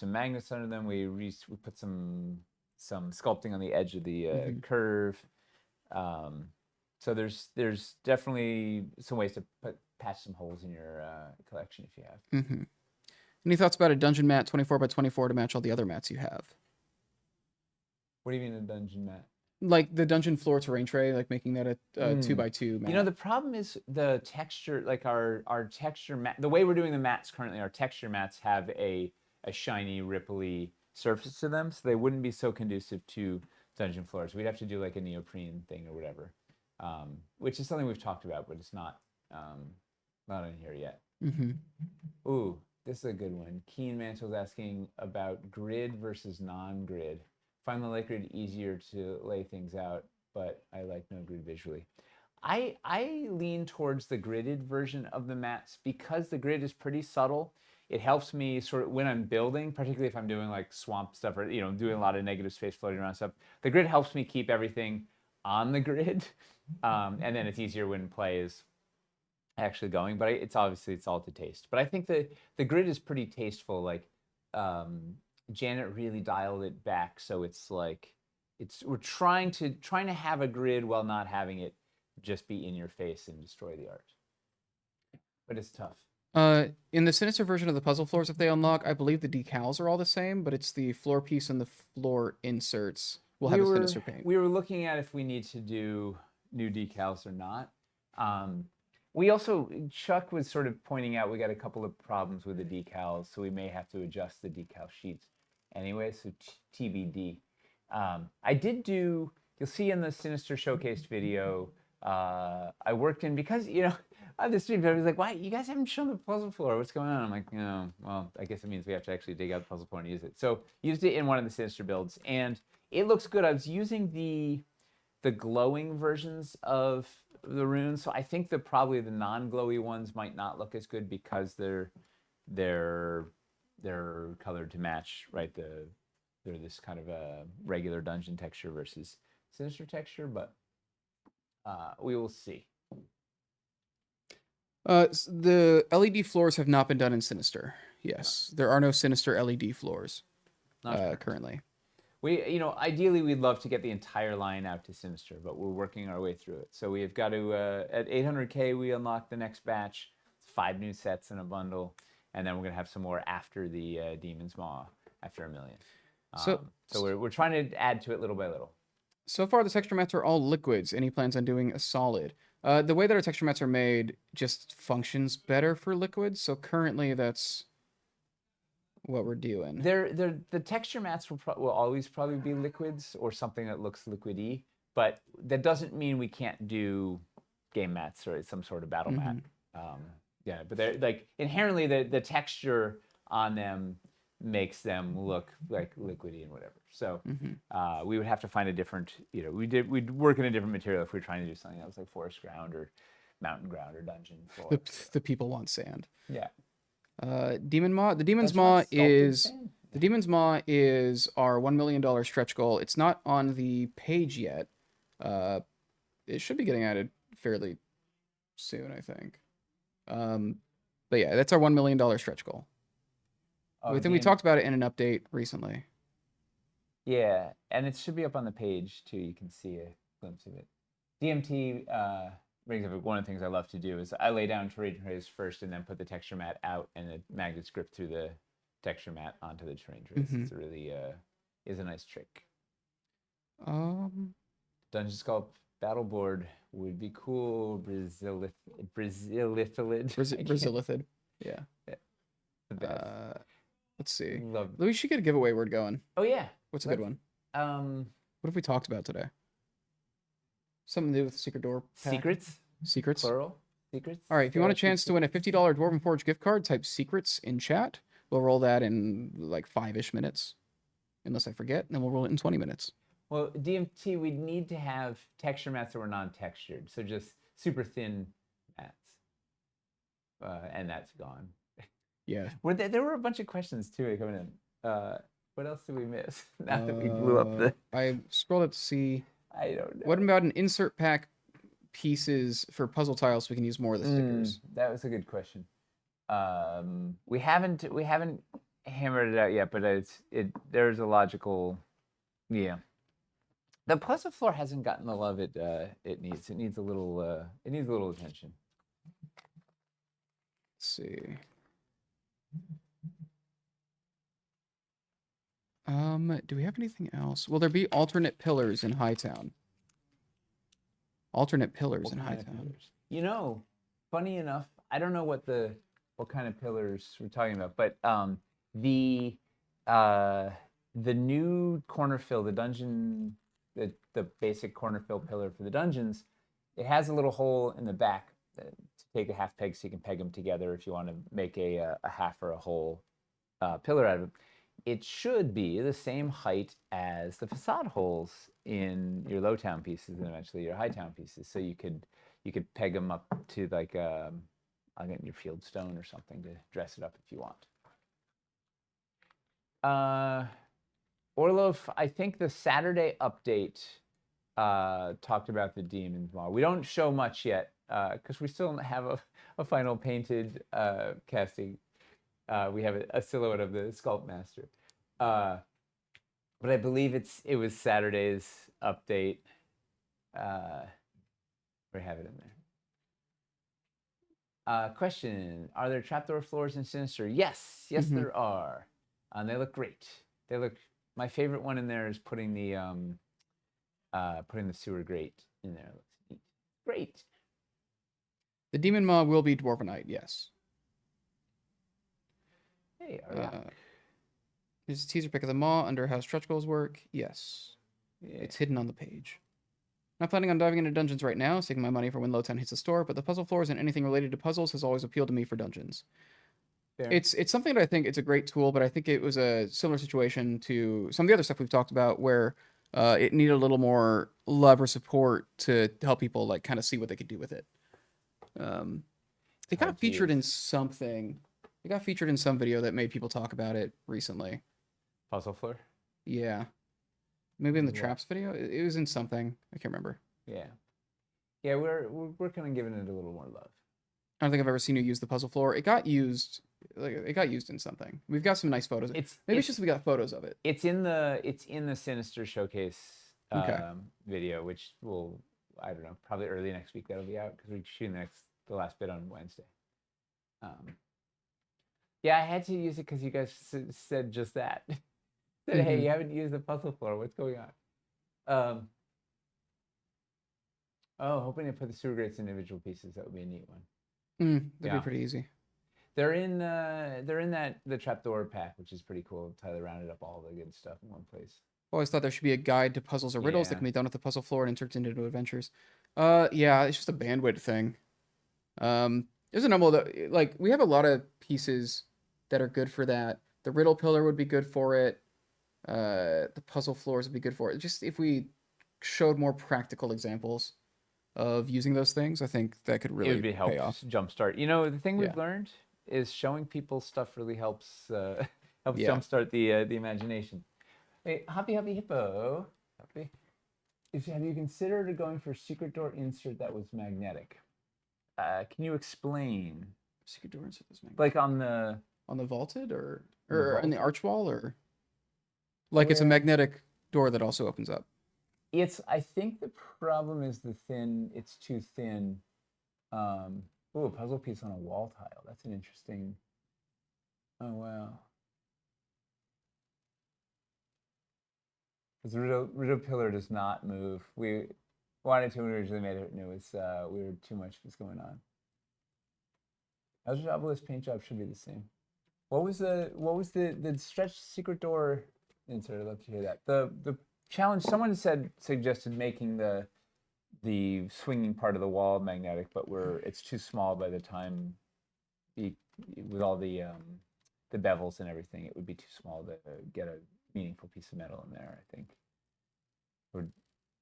magnets under them. We put some sculpting on the edge of the curve. So there's definitely some ways to patch some holes in your collection if you have. Mm-hmm. Any thoughts about a dungeon mat 24x24 to match all the other mats you have? What do you mean a dungeon mat? Like the dungeon floor terrain tray, like making that a 2x2 mat. You know, the problem is the texture, like our texture mat, the way we're doing the mats currently, our texture mats have a shiny, ripply surface to them, so they wouldn't be so conducive to dungeon floors. We'd have to do like a neoprene thing or whatever, which is something we've talked about, but it's not in here yet. Mm-hmm. Ooh, this is a good one. Keen Mantle's asking about grid versus non-grid. Find the light grid easier to lay things out, but I like no grid visually. I lean towards the gridded version of the mats because the grid is pretty subtle. It helps me sort of when I'm building, particularly if I'm doing like swamp stuff or doing a lot of negative space floating around stuff. The grid helps me keep everything on the grid, and then it's easier when play is actually going. But it's obviously it's all to taste. But I think the grid is pretty tasteful. Like Janet really dialed it back, so it's like we're trying to have a grid while not having it just be in your face and destroy the art. But it's tough. In the Sinister version of the puzzle floors, if they unlock, I believe the decals are all the same, but it's the floor piece and the floor inserts will have a Sinister paint. We were looking at if we need to do new decals or not. We also, Chuck was sort of pointing out we got a couple of problems with the decals, so we may have to adjust the decal sheets anyway, so TBD. I did do, you'll see in the Sinister Showcased video, I worked in, because, on the stream, I was like, why, you guys haven't shown the puzzle floor, what's going on? I'm like, well, I guess it means we have to actually dig out the puzzle floor and use it. So, used it in one of the Sinister builds, and it looks good. I was using the glowing versions of the runes, so I think probably the non-glowy ones might not look as good because they're colored to match, right? They're this kind of a regular dungeon texture versus Sinister texture, but we will see. The LED floors have not been done in Sinister. Yes, there are no Sinister LED floors currently. We, ideally we'd love to get the entire line out to Sinister, but we're working our way through it. So we've got to, at 800K, we unlock the next batch. It's 5 new sets in a bundle. And then we're going to have some more after the Demon's Maw, after 1 million. So we're trying to add to it little by little. So far, the texture mats are all liquids. Any plans on doing a solid? The way that our texture mats are made just functions better for liquids. So currently, that's what we're doing. The texture mats will always probably be liquids or something that looks liquidy, but that doesn't mean we can't do game mats or some sort of battle mat. Yeah, but they're like inherently the texture on them makes them look like liquidy and whatever. So we would have to find a different, we'd work in a different material if we were trying to do something that was like forest ground or mountain ground or dungeon floor. The people want sand. Yeah. Demon Maw. The Demon's Maw is our $1 million stretch goal. It's not on the page yet. It should be getting added fairly soon, I think. But yeah, that's our $1 million stretch goal. I think we talked about it in an update recently. Yeah, and it should be up on the page too. You can see a glimpse of it. DMT brings up one of the things I love to do is I lay down terrain trays first and then put the texture mat out, and the magnets grip through the texture mat onto the terrain trays. It's really is a nice trick. Dungeon Sculpt battle board. would be cool. Brazilithid. Brazilithid. Yeah. The best. Let's see. Love. We should get a giveaway word going. Oh yeah. What's a good one? What have we talked about today? Something to do with the secret door pack? Secrets. Plural. Secrets. All right. If you want a chance to win a $50 Dwarven Forge gift card, type secrets in chat. We'll roll that in like 5-ish minutes, unless I forget. And then we'll roll it in 20 minutes. Well, DMT, we need to have texture mats that were non-textured, so just super thin mats, and that's gone. Yeah. There were a bunch of questions too coming in. What else did we miss? Now that we blew up the. I scrolled up to see. I don't know. What about an insert pack pieces for puzzle tiles so we can use more of the stickers? That was a good question. We haven't hammered it out yet, but there's a logical, yeah. The puzzle floor hasn't gotten the love it needs. It needs a little attention. Let's see. Do we have anything else? Will there be alternate pillars in Hightown? Alternate pillars in Hightown. You know, funny enough, I don't know what kind of pillars we're talking about, but the new corner fill, the dungeon, the basic corner fill pillar for the dungeons, it has a little hole in the back to take a half peg so you can peg them together if you want to make a half or a whole pillar out of it. It should be the same height as the facade holes in your low town pieces and eventually your high town pieces. So you could peg them up to like I'll get your field stone or something to dress it up if you want. Orlov, I think the Saturday update talked about the demons more. We don't show much yet because we still don't have a final painted casting. We have a silhouette of the Sculpt Master. But I believe it was Saturday's update. We have it in there. Question: are there trapdoor floors in Sinister? Yes, there are. And they look great. My favorite one in there is putting the sewer grate in there. Looks neat. Great. The Demon Maw will be Dwarvenite, yes. Hey, there's a teaser pic of the Maw under how stretch goals work. Yes. Yeah. It's hidden on the page. Not planning on diving into dungeons right now, saving my money for when Lowtown hits the store, but the puzzle floors and anything related to puzzles has always appealed to me for dungeons. Fair. It's something that I think it's a great tool, but I think it was a similar situation to some of the other stuff we've talked about where it needed a little more love or support to help people like kind of see what they could do with it. It got featured in something. It got featured in some video that made people talk about it recently. Puzzle floor? Yeah. Maybe in the Traps video? It was in something. I can't remember. Yeah. Yeah, we're kind of giving it a little more love. I don't think I've ever seen you use the puzzle floor. It got used in something. We've got some nice photos. It's just we got photos of it. It's in the Sinister Showcase video, which will, I don't know, probably early next week that'll be out because we're shooting the last bit on Wednesday. Yeah, I had to use it because you guys said just that. Said, hey, you haven't used the puzzle floor. What's going on? Hoping to put the sewer grates in individual pieces. That would be a neat one. That'd be pretty easy. They're in the trapdoor pack, which is pretty cool. Tyler rounded up all the good stuff in one place. Always thought there should be a guide to puzzles or riddles that can be done with the puzzle floor and inserted into adventures. Yeah, it's just a bandwidth thing. There's a number that like we have a lot of pieces that are good for that. The riddle pillar would be good for it. The puzzle floors would be good for it. Just if we showed more practical examples of using those things, I think that could really pay off. Jumpstart. You know, the thing we've learned is showing people stuff really helps jumpstart the imagination. Hey, Hoppy Hippo. Hoppy. Have you considered going for secret door insert that was magnetic? Can you explain? Secret door insert that's magnetic. Like on the vaulted or on the arch wall or like it's a magnetic door that also opens up. I think the problem is it's too thin. A puzzle piece on a wall tile. That's an interesting. Oh wow. Because the riddle pillar does not move. Wanted to when we originally made it, and it was weird. Too much was going on. Eldritch Obelisk paint job should be the same. What was the stretch secret door insert? I'd love to hear that. The challenge, someone suggested making the swinging part of the wall magnetic, but it's too small by the time with all the bevels and everything, it would be too small to get a meaningful piece of metal in there, I think. Would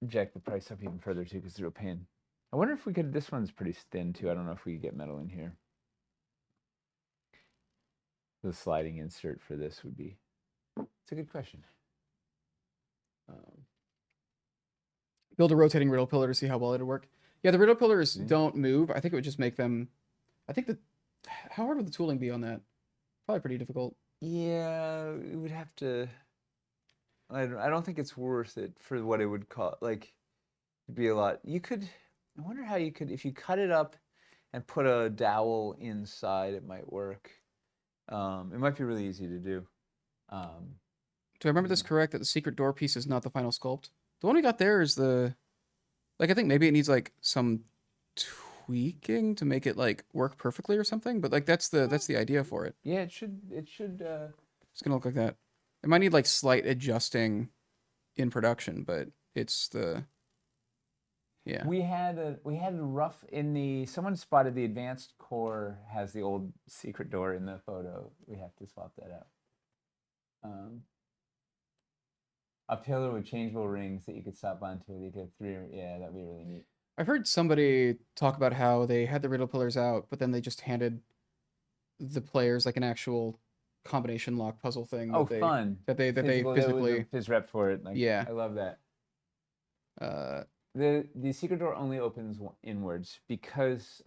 jack the price up even further too, because they're a pain. I wonder if we could, this one's pretty thin too. I don't know if we could get metal in here. The sliding insert for this would be, it's a good question. Build a rotating riddle pillar to see how well it'd work. Yeah, the riddle pillars don't move. I think it would just make them, I think how hard would the tooling be on that? Probably pretty difficult. Yeah, it would have to, I don't think it's worth it for what it would cost. Like, it'd be a lot. I wonder how you could, if you cut it up and put a dowel inside, it might work. It might be really easy to do. Do I remember this correct, that the secret door piece is not the final sculpt? The one we got there is I think maybe it needs like some tweaking to make it like work perfectly or something, but like that's the idea for it. Yeah, it should It's gonna look like that. It might need like slight adjusting in production, but it's yeah. We had a rough someone spotted the advanced core has the old secret door in the photo. We have to swap that out. A pillar with changeable rings that you could stop onto. You could have 3. Yeah, that'd be really neat. I've heard somebody talk about how they had the riddle pillars out, but then they just handed the players like an actual combination lock puzzle thing. Fun! That they physically phys rep for it. Like, yeah, I love that. The secret door only opens inwards because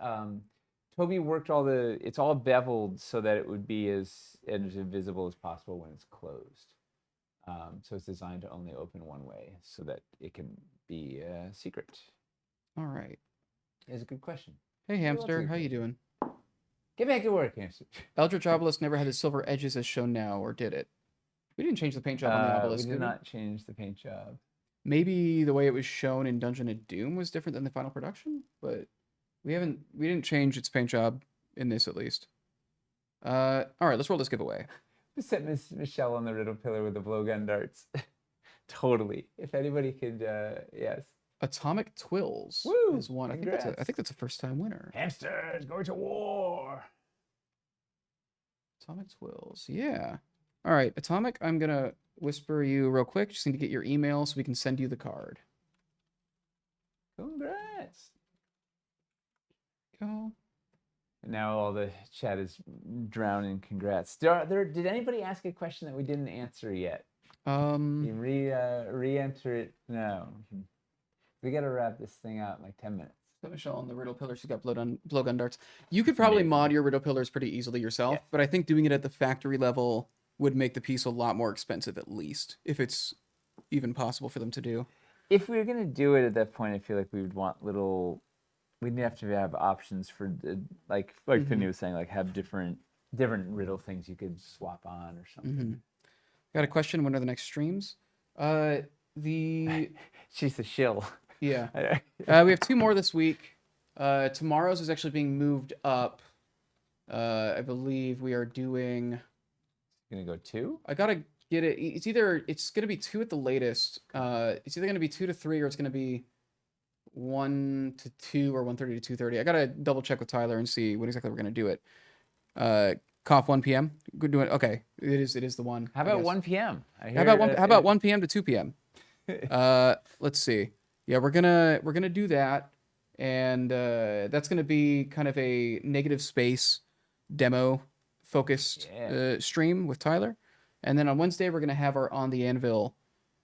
Toby worked it's all beveled so that it would be as invisible as possible when it's closed. So it's designed to only open one way so that it can be a secret. All right. It's a good question. Hey, Hamster. How you doing? Get back to work, Hamster. Eldritch Obelisk never had the silver edges as shown now, or did it? We didn't change the paint job on the obelisk. We did not change the paint job. Maybe the way it was shown in Dungeon of Doom was different than the final production, but we didn't change its paint job in this at least. All right, let's roll this giveaway. We set Miss Michelle on the riddle pillar with the blowgun darts. Totally. If anybody could, yes. Atomic Twills is one. I think that's a first-time winner. Hamsters going to war. Atomic Twills, yeah. All right, Atomic, I'm gonna whisper you real quick. Just need to get your email so we can send you the card. Congrats. Cool. Now all the chat is drowning. Congrats. Did anybody ask a question that we didn't answer yet? You re-enter it. No. We got to wrap this thing out in like 10 minutes. Put Michelle on the riddle pillar. She's got blowgun darts. You could probably mod your riddle pillars pretty easily yourself, but I think doing it at the factory level would make the piece a lot more expensive, at least, if it's even possible for them to do. If we were going to do it at that point, I feel like we would want we'd have to have options for like Finney was saying, like have different riddle things you could swap on or something. Got a question. When are the next streams? She's a shill. Yeah. We have 2 more this week. Tomorrow's is actually being moved up. I believe we are doing. Gonna go 2? I gotta get it. It's gonna be 2 at the latest. It's either gonna be 2 to 3 or it's gonna be 1 to 2 or 1:30 to 2:30. I gotta double check with Tyler and see what exactly we're gonna do it. Cough 1 p.m. Good doing. Okay, it is the one. How about 1 p.m.? How about 1 p.m. to 2 p.m.? Let's see. Yeah, we're gonna do that, and that's gonna be kind of a negative space demo focused stream with Tyler, and then on Wednesday we're gonna have our On the Anvil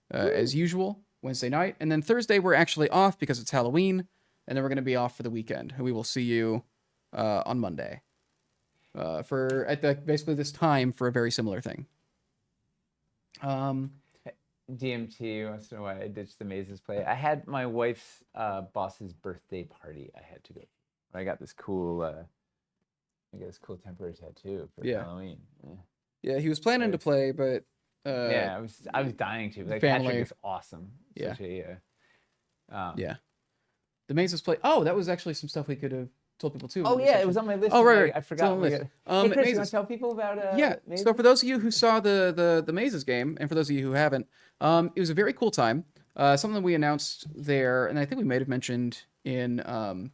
as usual Wednesday night, and then Thursday we're actually off because it's Halloween, and then we're gonna be off for the weekend, and we will see you on Monday basically this time for a very similar thing. DMT wants to know why I ditched the mazes play. I had my wife's boss's birthday party. I had to go. I got this cool, temporary tattoo for Halloween. Yeah, he was planning to play, but I was dying to. Like, family. Patrick is awesome. Yeah. Such a, yeah. The Mazes play. Oh, that was actually some stuff we could have told people too. In Oh the yeah, it session. was on my list. Oh, and right, right. I It's forgot. on the list. Hey Chris, you want Mazes. to tell people about Yeah. Mazes? So for those of you who saw the Mazes game, and for those of you who haven't, it was a very cool time. Something we announced there, and I think we might have mentioned in an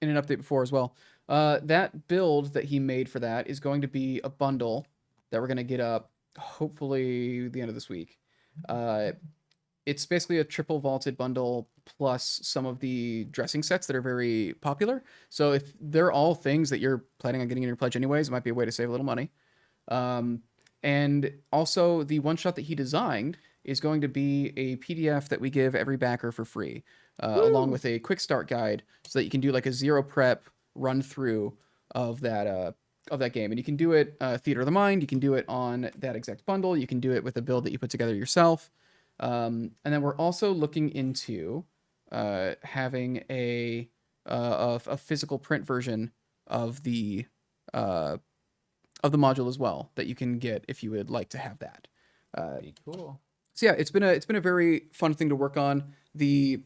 update before as well. That build that he made for that is going to be a bundle that we're going to get up hopefully the end of this week. It's basically a triple vaulted bundle plus some of the dressing sets that are very popular. So if they're all things that you're planning on getting in your pledge anyways, it might be a way to save a little money. And also the one shot that he designed is going to be a PDF that we give every backer for free, along with a quick start guide, so that you can do like a zero prep run through of that game. And you can do it Theater of the Mind. You can do it on that exact bundle. You can do it with a build that you put together yourself. And then we're also looking into having a physical print version of the module as well that you can get if you would like to have that. Pretty cool. So yeah, it's been a very fun thing to work on. The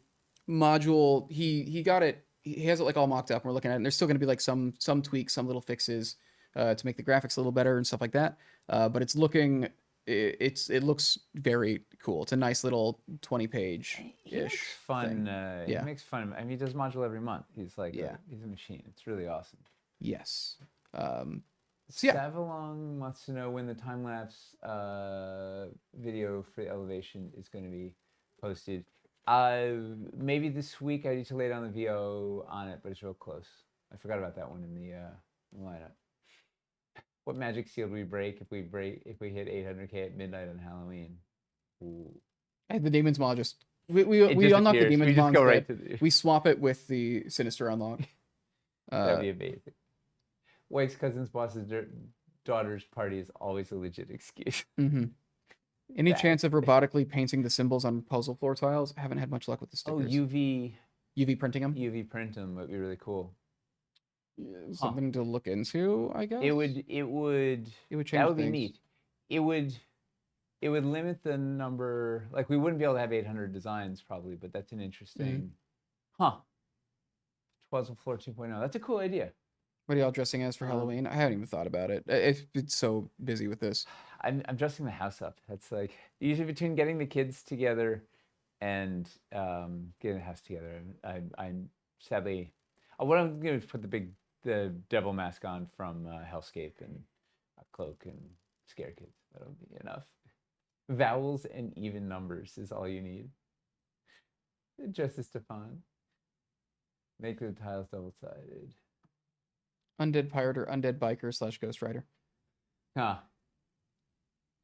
module he got it. He has it like all mocked up, and we're looking at it. And there's still going to be like some tweaks, some little fixes to make the graphics a little better and stuff like that. But it's looking it looks very cool. It's a nice little 20-page He makes ish fun. thing. He makes fun. I mean, he does module every month. He's like, Yeah. he's a machine. It's really awesome. Yes. So yeah. Savalong wants to know when the time lapse video for the elevation is going to be posted. Maybe this week. I need to lay down the VO on it, but it's real close. I forgot about that one in the lineup. What magic seal do we break if we hit 800K at midnight on Halloween? Ooh. The Demon's Maw just we It unlock the disappears. Demon's We Maw just go right instead. to the. We swap it with the Sinister unlock. That'd be amazing. Wife's cousin's boss's daughter's party is always a legit excuse. Mm-hmm. Any chance of robotically painting the symbols on puzzle floor tiles? I haven't had much luck with the stickers. Oh, UV printing them? UV print them would be really cool. Something to look into, I guess. It would change that would be things. neat. It would limit the number. Like we wouldn't be able to have 800 designs probably, but that's an interesting. Puzzle floor 2.0. That's a cool idea. What are y'all dressing as for Halloween? I haven't even thought about it. It's so busy with this. I'm dressing the house up. That's like usually between getting the kids together and getting the house together. I'm sadly, what I'm gonna put the devil mask on from Hellscape and a cloak and scare kids. That'll be enough. Vowels and even numbers is all you need. Dress as Stefan. Make the tiles double-sided. Undead pirate or undead biker / ghost rider.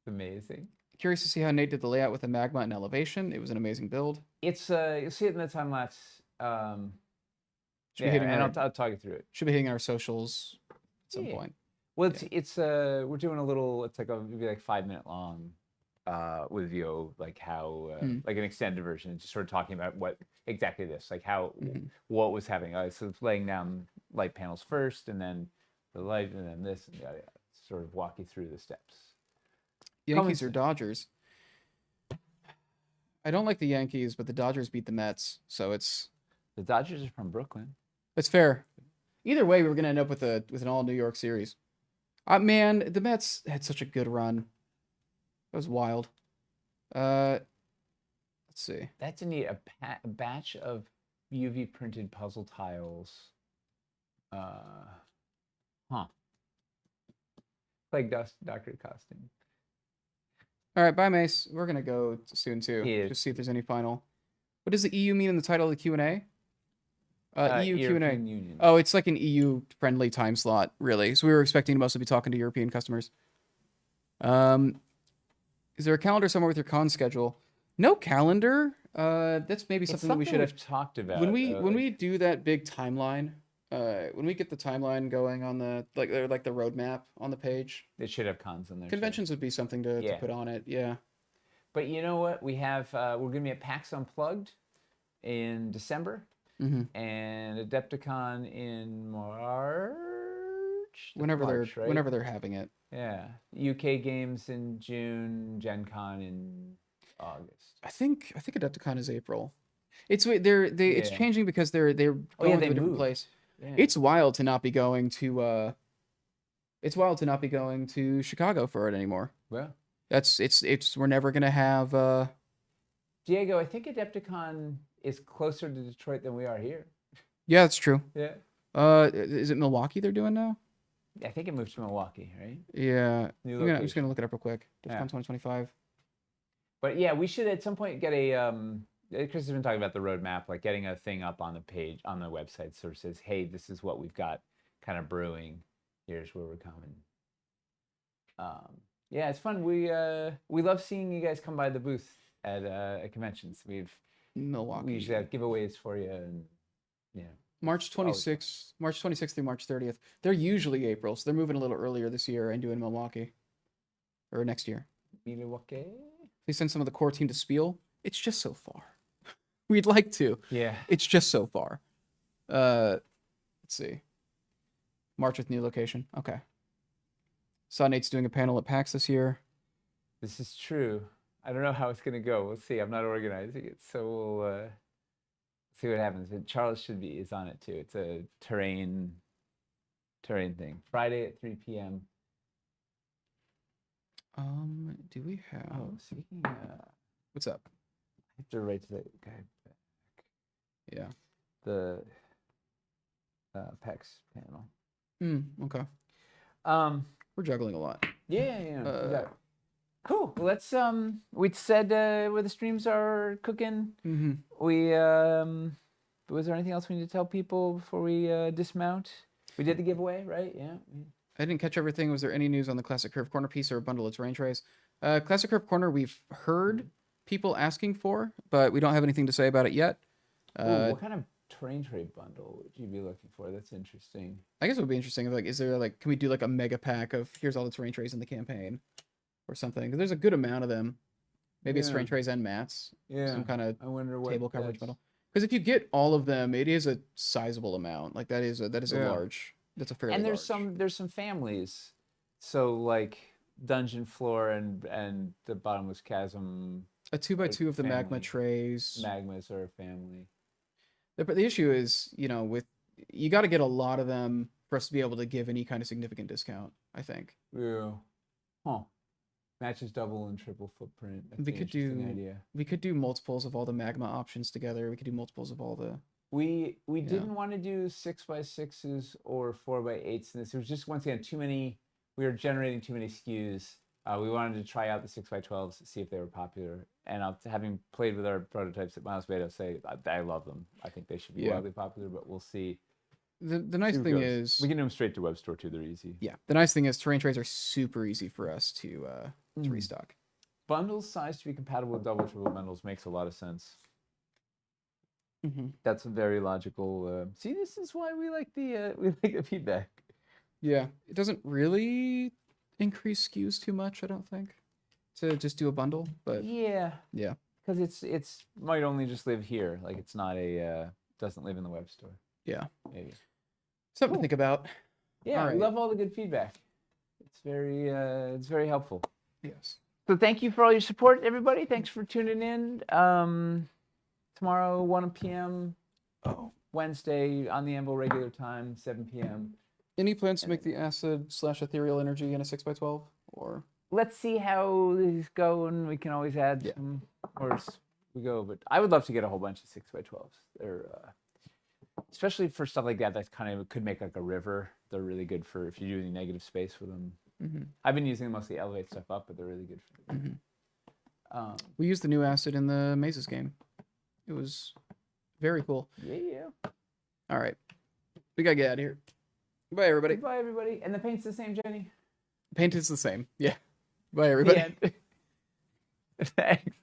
Amazing. Curious to see how Nate did the layout with the magma and elevation. It was an amazing build. It's you'll see it in the time lapse. I'll talk you through it. Should be hitting our socials at some point. Well, it's we're doing a little. It's like maybe like 5-minute long with VO, like how like an extended version, just sort of talking about what exactly this, like how what was happening. So it's laying down light panels first, and then the light, and then this, and yada, yada. Sort of walk you through the steps. Yankees or Dodgers? I don't like the Yankees, but the Dodgers beat the Mets, so it's the Dodgers are from Brooklyn. It's fair. Either way, we're gonna end up with an all New York series. Man, the Mets had such a good run. That was wild. Let's see. That's a neat a batch of UV printed puzzle tiles. Like Doctor costume. All right, bye, Mace. We're gonna go soon too. Yeah. Just see if there's any final. What does the EU mean in the title of the Q&A? EU Q&A. Union. Oh, it's like an EU friendly time slot, really. So we were expecting to mostly be talking to European customers. Is there a calendar somewhere with your con schedule? No calendar. That's maybe something that we should have talked about. when we do that big timeline. When we get the timeline going on the like the roadmap on the page, it should have cons in there. Conventions would be something to put on it. Yeah. But you know what? We have we're gonna be at PAX Unplugged in December, and Adepticon in March. Whenever March, they're having it. Yeah. UK Games in June, Gen Con in August. I think Adepticon is April. It's it's Yeah. changing because they're Oh yeah, going they to a different moved. place. Yeah. It's wild to not be going to Chicago for it anymore. Well, It's we're never gonna have Diego, I think Adepticon is closer to Detroit than we are here. yeah, that's true. Yeah. Is it Milwaukee they're doing now? I think it moved to Milwaukee, right? Yeah. New I'm just gonna location. look it up real quick. Yeah. DEFCON 2025. But yeah, we should at some point get a Chris has been talking about the roadmap, like getting a thing up on the page on the website sort of says, hey, this is what we've got kind of brewing. Here's where we're coming. Yeah, it's fun. We love seeing you guys come by the booth at conventions. We Milwaukee. usually have giveaways for you, and yeah. March 26th through March 30th. They're usually April, so they're moving a little earlier this year and doing Milwaukee. Or next year. Milwaukee. They send some of the core team to Spiel. It's just so far. We'd like to. Yeah. It's just so far. Let's see. March with new location. Okay. Saw Nate's doing a panel at PAX this year. This is true. I don't know how it's gonna go. We'll see. I'm not organizing it, so we'll see what happens. But Charles is on it too. It's a terrain thing. Friday at 3 p.m. Do we have? Oh, speaking. What's up? I have to write to the guy back. Yeah. The PEX panel. Okay. We're juggling a lot. Yeah. Cool. Well, let's we said where the streams are cooking. Mm-hmm. We was there anything else we need to tell people before we dismount? We did the giveaway, right? Yeah. I didn't catch everything. Was there any news on the Classic Curve Corner piece or a bundle of terrain trays? Classic Curve Corner, we've heard people asking for, but we don't have anything to say about it yet. Ooh, what kind of terrain tray bundle would you be looking for? That's interesting. I guess it would be interesting. Like, is there can we do like a mega pack of here's all the terrain trays in the campaign, or something? Because there's a good amount of them. Maybe it's terrain trays and mats. Yeah. Some kind of I wonder what table coverage bundle. Because if you get all of them, it is a sizable amount. Like that is a large. That's a fairly. And there's some families. So like Dungeon Floor and the Bottomless Chasm. A 2x2 of the family. magma trays. Magmas are a family. But the issue is, with you got to get a lot of them for us to be able to give any kind of significant discount, I think. Yeah. Huh. Matches double and triple footprint. That's We an could interesting idea. We could do multiples of all the magma options together. We could do multiples of all the. We didn't want to do 6x6s or 4x8s in this. It was just once again too many. We were generating too many SKUs. We wanted to try out the 6x12s to see if they were popular. And having played with our prototypes at Miles Beta, say I love them. I think they should be wildly popular, but we'll see. The nice thing is we can do them straight to web store too. They're easy. Yeah, the nice thing is terrain trays are super easy for us to restock. Bundles size to be compatible with double triple bundles makes a lot of sense. Mm-hmm. That's a very logical. See, this is why we like the feedback. Yeah, it doesn't really increase SKUs too much, I don't think, to just do a bundle. But yeah, because it's might only just live here. Like it's not doesn't live in the web store. Yeah, maybe something to think about. Yeah, we love all the good feedback. It's very helpful. Yes. So thank you for all your support, everybody. Thanks for tuning in. Tomorrow, 1 p.m. Wednesday on the Anvil regular time, 7 p.m. Any plans to make the acid/ethereal energy in a 6x12? Or let's see how these go, and we can always add some more as we go. But I would love to get a whole bunch of 6x12s. They're especially for stuff like that. That kind of could make like a river. They're really good for if you're doing negative space with them. Mm-hmm. I've been using them mostly to elevate stuff up, but they're really good for. Mm-hmm. We used the new acid in the Mazes game. It was very cool. Yeah. All right, we gotta get out of here. Bye, everybody. Bye, everybody. And the paint's the same, Jenny? Paint is the same. Yeah. Bye, everybody. Thanks.